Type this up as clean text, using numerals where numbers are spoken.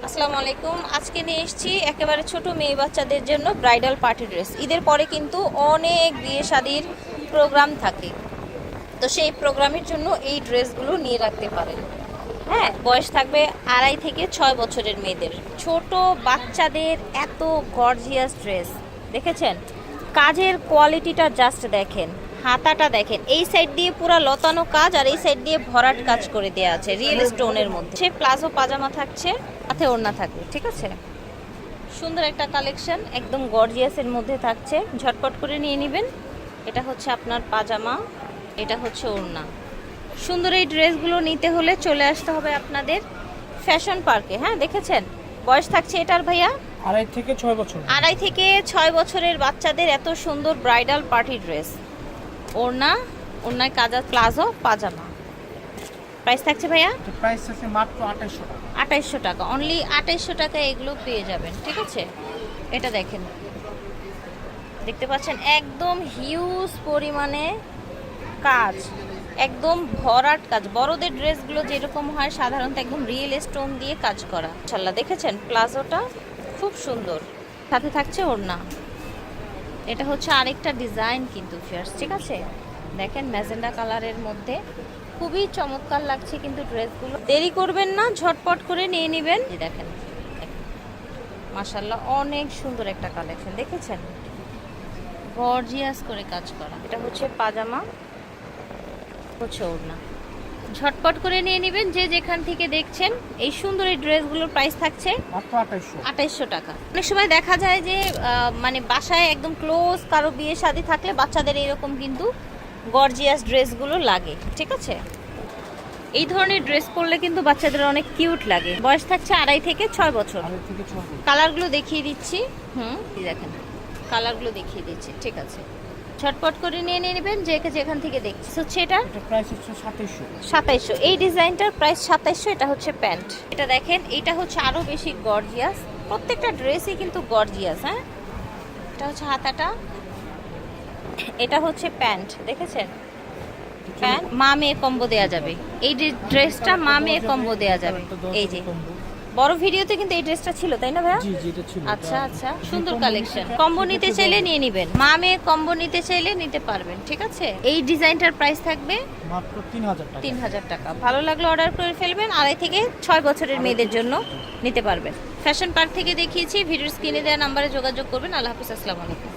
আসসালামু আলাইকুম। আজকে নিয়ে এসেছি একেবারে ছোট মেয়ে বাচ্চাদের জন্য ব্রাইডাল পার্টি ড্রেস। ঈদের পরে কিন্তু অনেক বিয়ে শাদির প্রোগ্রাম থাকে, তো সেই প্রোগ্রামের জন্য এই ড্রেসগুলো নিয়ে রাখতে পারেন। হ্যাঁ, বয়স থাকবে 2.5 থেকে 6 বছরের মেয়েদের। ছোট বাচ্চাদের এত গর্জিয়াস ড্রেস দেখেছেন? কাজের কোয়ালিটিটা জাস্ট দেখেন, হাতাটা দেখেন, এই সাইড দিয়ে পুরো লতানো কাজ আর এই সাইড দিয়ে ভরাট কাজ করে দেওয়া আছে রিয়েল স্টোনের মধ্যে। সে প্লাজো পাজামা থাকছে, সাথে ওড়না থাকবে, ঠিক আছে? সুন্দর একটা কালেকশন, একদম গর্জিয়াসের মধ্যে থাকছে, ঝটপট করে নিয়ে নেবেন। এটা হচ্ছে আপনার পাজামা, এটা হচ্ছে ওড়না। সুন্দর এই ড্রেসগুলো নিতে হলে চলে আসতে হবে আপনাদের ফ্যাশন পার্কে। হ্যাঁ, দেখেছেন? বয়স থাকছে এটার ভাইয়া 2.5 থেকে 6 বছর। 2.5 থেকে 6 বছরের বাচ্চাদের এত সুন্দর ব্রাইডাল পার্টি ড্রেস। ওড়নায় কাজা প্লাজো পাজামা। প্রাইস থাকছে ভাইয়া প্রাইস আছে মাত্র 2800 টাকা। 2800 টাকা, অনলি 2800 টাকা এগুলো পেয়ে যাবেন, ঠিক আছে? এটা দেখেন, দেখতে পাচ্ছেন একদম হিউজ পরিমাণে কাজ, একদম ভরাট কাজ। বড়দের ড্রেসগুলো যেরকম হয় সাধারণত একদম রিয়েল স্টোন দিয়ে কাজ করা। ইনশাআল্লাহ দেখেছেন প্লাজোটা খুব সুন্দর, সাথে থাকছে ওড়না। এটা হচ্ছে আরেকটা ডিজাইন কিন্তু ফিয়ার্স, ঠিক আছে? দেখেন ম্যাজেন্ডা কালারের মধ্যে খুবই চমৎকার লাগছে কিন্তু ড্রেসগুলো। দেরি করবেন না, ঝটপট করে নিয়ে নেবেন। দেখেন মাশাআল্লাহ অনেক সুন্দর একটা কালেকশন, দেখেছেন? গর্জিয়াস করে কাজ করা। এটা হচ্ছে পাজামা, হচ্ছে ওড়না। ঝটপট করে নিয়ে নেবেন যে যেখান থেকে দেখছেন। এই সুন্দর এই ড্রেসগুলোর প্রাইস থাকছে মাত্র 2800 টাকা। অনেক সময় দেখা যায় যে মানে বাসায় একদম ক্লোজ কারো বিয়ে শাদী থাকলে বাচ্চাদের এরকম কিন্তু গর্জিয়াস ড্রেসগুলো লাগে, ঠিক আছে? এই ধরনের ড্রেস পরলে কিন্তু বাচ্চাদের অনেক কিউট লাগে। বয়স থাকছে 2.5 থেকে 6 বছর। 2.5 থেকে 6 বছর। কালারগুলো দেখিয়ে দিচ্ছি। দেখেন কালারগুলো দেখিয়ে দিচ্ছি, ঠিক আছে? ঝটপট করে নিয়ে নেবেন যে যেখান থেকে দেখছি। হচ্ছে এটা প্রাইস হচ্ছে 2700। 2700। এই ডিজাইনটার প্রাইস 2700। এটা হচ্ছে প্যান্ট। এটা দেখেন, এটা হচ্ছে আরো বেশি গর্জিয়াস। প্রত্যেকটা ড্রেসই কিন্তু গর্জিয়াস। হ্যাঁ, এটা হচ্ছে হাতাটা, এটা হচ্ছে প্যান্ট, দেখেছেন? প্যান্ট মা মেয়ে কম্বো দেয়া যাবে। এই ড্রেসটা মা মেয়ে কম্বো দেয়া যাবে। এই যে বড় ভিডিওতে কিন্তু এই ড্রেসটা ছিল, তাই না ভাইয়া? জি জি, এটা ছিল। আচ্ছা আচ্ছা, সুন্দর কালেকশন। কম্বো নিতে চাইলে নিয়ে নেবেন, মা মেয়ে কম্বো নিতে চাইলে নিতে পারবেন, ঠিক আছে? এই ডিজাইনটার প্রাইস থাকবে মাত্র 3000 টাকা। 3000 টাকা। ভালো লাগলে অর্ডার করে ফেলবেন। 2.5 থেকে 6 বছরের মেয়েদের জন্য নিতে পারবেন। ফ্যাশন পার্ক থেকে দেখিয়েছি, ভিডিওর স্ক্রিনে দেওয়া নাম্বারে যোগাযোগ করবেন। আল্লাহ হাফিজ, আসসালামু আলাইকুম।